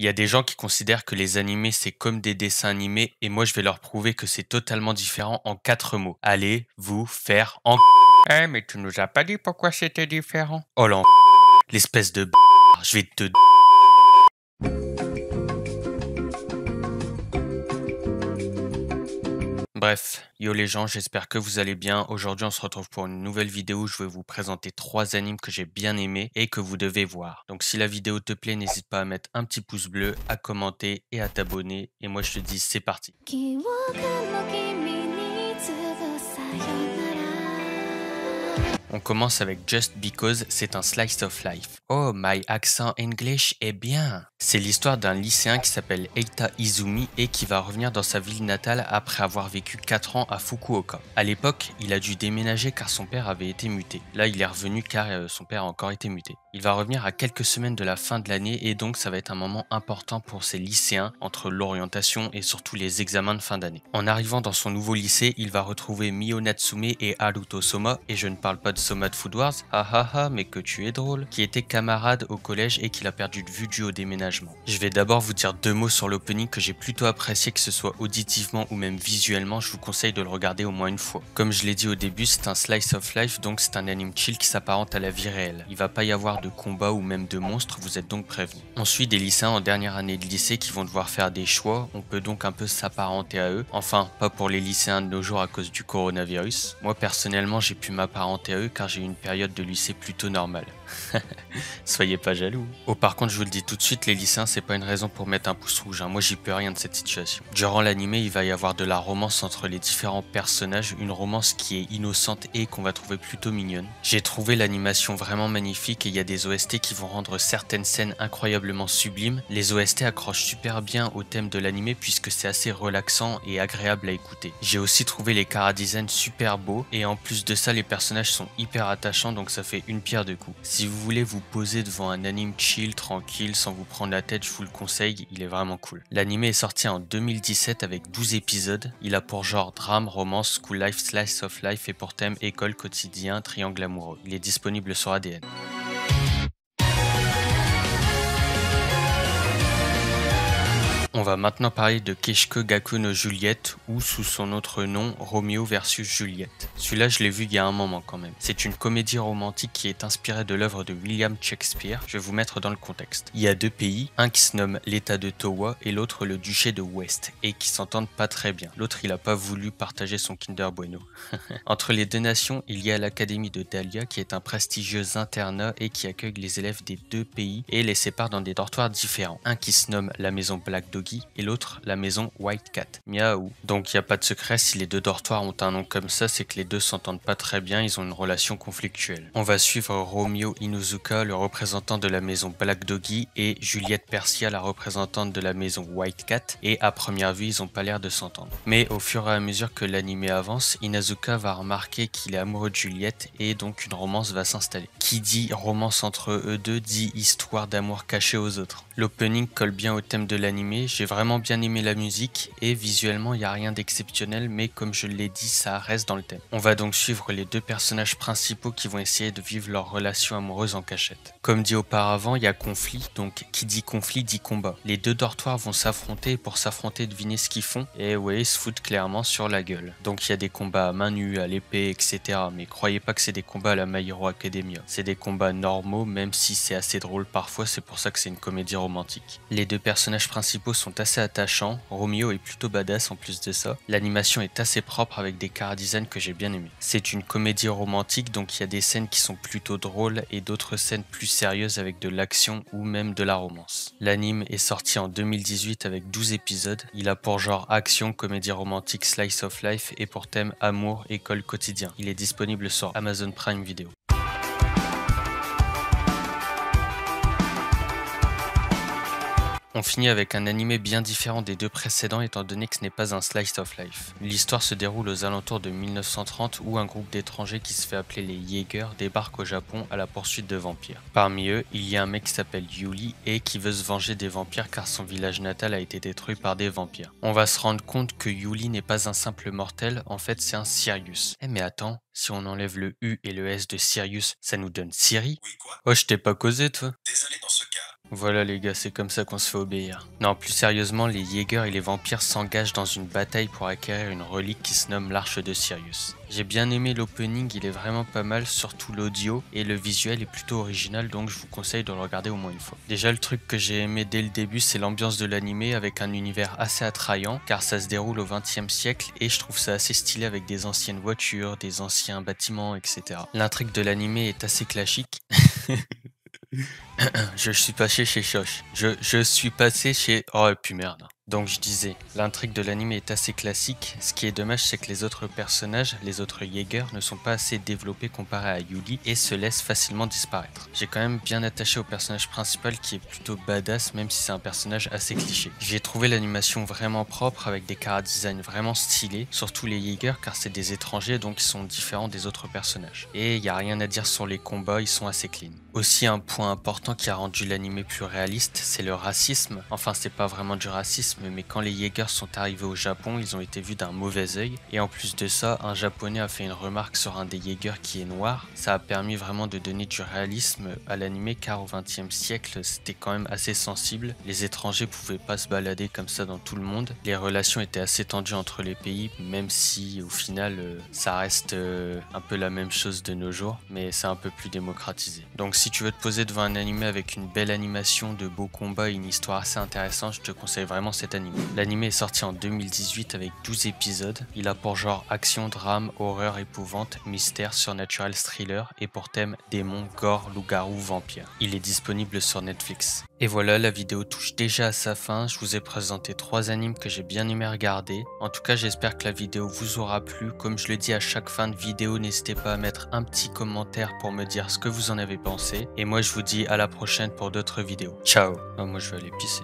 Il y a des gens qui considèrent que les animés c'est comme des dessins animés et moi je vais leur prouver que c'est totalement différent en 4 mots. Allez vous faire en... Eh mais tu nous as pas dit pourquoi c'était différent. Oh l'espèce de... Je vais te... Bref, yo les gens, j'espère que vous allez bien. Aujourd'hui, on se retrouve pour une nouvelle vidéo où je vais vous présenter 3 animes que j'ai bien aimés et que vous devez voir. Donc si la vidéo te plaît, n'hésite pas à mettre un petit pouce bleu, à commenter et à t'abonner. Et moi, je te dis, c'est parti. On commence avec Just Because, c'est un slice of life. Oh, my accent English est bien. C'est l'histoire d'un lycéen qui s'appelle Eita Izumi et qui va revenir dans sa ville natale après avoir vécu 4 ans à Fukuoka. À l'époque, il a dû déménager car son père avait été muté. Là, il est revenu car son père a encore été muté. Il va revenir à quelques semaines de la fin de l'année et donc ça va être un moment important pour ces lycéens entre l'orientation et surtout les examens de fin d'année. En arrivant dans son nouveau lycée, il va retrouver Mio Natsume et Haruto Soma, et je ne parle pas de Soma de Food Wars, mais que tu es drôle, qui étaient camarades au collège et qu'il a perdu de vue dû au déménagement. Je vais d'abord vous dire 2 mots sur l'opening que j'ai plutôt apprécié, que ce soit auditivement ou même visuellement. Je vous conseille de le regarder au moins une fois. Comme je l'ai dit au début, c'est un slice of life, donc c'est un anime chill qui s'apparente à la vie réelle. Il va pas y avoir de combat ou même de monstres, vous êtes donc prévenus. On suit des lycéens en dernière année de lycée qui vont devoir faire des choix, on peut donc un peu s'apparenter à eux. Enfin, pas pour les lycéens de nos jours à cause du coronavirus. Moi personnellement, j'ai pu m'apparenter à eux car j'ai eu une période de lycée plutôt normale. Soyez pas jaloux. Oh, par contre, je vous le dis tout de suite, les lycéens, c'est pas une raison pour mettre un pouce rouge. Moi, j'y peux rien de cette situation. Durant l'animé, il va y avoir de la romance entre les différents personnages, une romance qui est innocente et qu'on va trouver plutôt mignonne. J'ai trouvé l'animation vraiment magnifique et il y a des OST qui vont rendre certaines scènes incroyablement sublimes. Les OST accrochent super bien au thème de l'animé puisque c'est assez relaxant et agréable à écouter. J'ai aussi trouvé les chara-design super beaux et en plus de ça, les personnages sont hyper attachants, donc ça fait une pierre deux coups. Si vous voulez vous poser devant un anime chill, tranquille, sans vous prendre la tête, je vous le conseille, il est vraiment cool. L'anime est sorti en 2017 avec 12 épisodes. Il a pour genre drame, romance, school life, slice of life et pour thème école, quotidien, triangle amoureux. Il est disponible sur ADN. On va maintenant parler de Keishko Gaku no Juliette, ou sous son autre nom, Roméo versus Juliette. Celui-là, je l'ai vu il y a un moment quand même. C'est une comédie romantique qui est inspirée de l'œuvre de William Shakespeare. Je vais vous mettre dans le contexte. Il y a 2 pays, un qui se nomme l'État de Towa et l'autre le duché de West, et qui s'entendent pas très bien. L'autre, il a pas voulu partager son Kinder Bueno. Entre les 2 nations, il y a l'Académie de Dahlia, qui est un prestigieux internat et qui accueille les élèves des 2 pays et les sépare dans des dortoirs différents. Un qui se nomme la maison Black Doggy et l'autre la maison White Cat. Miaou. Donc il n'y a pas de secret, si les 2 dortoirs ont un nom comme ça, c'est que les 2 s'entendent pas très bien, ils ont une relation conflictuelle. On va suivre Romeo Inuzuka, le représentant de la maison Black Doggy, et Juliette Persia, la représentante de la maison White Cat, et à première vue, ils ont pas l'air de s'entendre. Mais au fur et à mesure que l'anime avance, Inuzuka va remarquer qu'il est amoureux de Juliette et donc une romance va s'installer. Qui dit romance entre eux deux dit histoire d'amour cachée aux autres. L'opening colle bien au thème de l'anime. J'ai vraiment bien aimé la musique et visuellement il n'y a rien d'exceptionnel, mais comme je l'ai dit, ça reste dans le thème. On va donc suivre les 2 personnages principaux qui vont essayer de vivre leur relation amoureuse en cachette. Comme dit auparavant, il y a conflit, donc qui dit conflit dit combat. Les 2 dortoirs vont s'affronter et pour s'affronter, devinez ce qu'ils font. Et ouais, ils se foutent clairement sur la gueule. Donc il y a des combats à main nue, à l'épée, etc. Mais croyez pas que c'est des combats à la My Hero Academia. C'est des combats normaux, même si c'est assez drôle parfois, c'est pour ça que c'est une comédie romantique. Les 2 personnages principaux sont assez attachants, Romeo est plutôt badass en plus de ça. L'animation est assez propre avec des chara-design que j'ai bien aimé. C'est une comédie romantique, donc il y a des scènes qui sont plutôt drôles et d'autres scènes plus sérieuses avec de l'action ou même de la romance. L'anime est sorti en 2018 avec 12 épisodes. Il a pour genre action, comédie romantique, slice of life et pour thème amour, école, quotidien. Il est disponible sur Amazon Prime Video. On finit avec un animé bien différent des 2 précédents étant donné que ce n'est pas un slice of life. L'histoire se déroule aux alentours de 1930 où un groupe d'étrangers qui se fait appeler les Jaegers débarque au Japon à la poursuite de vampires. Parmi eux, il y a un mec qui s'appelle Yuli et qui veut se venger des vampires car son village natal a été détruit par des vampires. On va se rendre compte que Yuli n'est pas un simple mortel, en fait c'est un Sirius. Eh mais attends, si on enlève le U et le S de Sirius, ça nous donne Siri? Oui, quoi? Oh, je t'ai pas causé toi? Désolé dans ce cas. Voilà les gars, c'est comme ça qu'on se fait obéir. Non, plus sérieusement, les Jaegers et les vampires s'engagent dans une bataille pour acquérir une relique qui se nomme l'Arche de Sirius. J'ai bien aimé l'opening, il est vraiment pas mal, surtout l'audio, et le visuel est plutôt original, donc je vous conseille de le regarder au moins une fois. Déjà, le truc que j'ai aimé dès le début, c'est l'ambiance de l'animé avec un univers assez attrayant, car ça se déroule au XXe siècle, et je trouve ça assez stylé avec des anciennes voitures, des anciens bâtiments, etc. L'intrigue de l'animé est assez classique. Je suis passé chez Shosh. Je suis passé chez... Oh, et puis merde. Donc je disais, l'intrigue de l'anime est assez classique. Ce qui est dommage, c'est que les autres personnages, les autres Jaegers, ne sont pas assez développés comparé à Yuli et se laissent facilement disparaître. J'ai quand même bien attaché au personnage principal qui est plutôt badass, même si c'est un personnage assez cliché. J'ai trouvé l'animation vraiment propre avec des chara-design vraiment stylés, surtout les Jaegers car c'est des étrangers donc ils sont différents des autres personnages. Et il n'y a rien à dire sur les combats, ils sont assez clean. Aussi un point important qui a rendu l'anime plus réaliste, c'est le racisme. Enfin c'est pas vraiment du racisme, mais quand les Jaegers sont arrivés au Japon, ils ont été vus d'un mauvais œil. Et en plus de ça, un japonais a fait une remarque sur un des Jaegers qui est noir. Ça a permis vraiment de donner du réalisme à l'anime car au XXe siècle, c'était quand même assez sensible. Les étrangers pouvaient pas se balader comme ça dans tout le monde. Les relations étaient assez tendues entre les pays, même si au final, ça reste un peu la même chose de nos jours, mais c'est un peu plus démocratisé. Donc si tu veux te poser devant un anime avec une belle animation, de beaux combats et une histoire assez intéressante, je te conseille vraiment cet anime. L'anime est sorti en 2018 avec 12 épisodes. Il a pour genre action, drame, horreur, épouvante, mystère, surnaturel, thriller et pour thème démon, gore, loup-garou, vampire. Il est disponible sur Netflix. Et voilà, la vidéo touche déjà à sa fin. Je vous ai présenté 3 animes que j'ai bien aimé regarder. En tout cas, j'espère que la vidéo vous aura plu. Comme je le dis à chaque fin de vidéo, n'hésitez pas à mettre un petit commentaire pour me dire ce que vous en avez pensé. Et moi, je vous dis à la prochaine pour d'autres vidéos. Ciao. Moi, je vais aller pisser.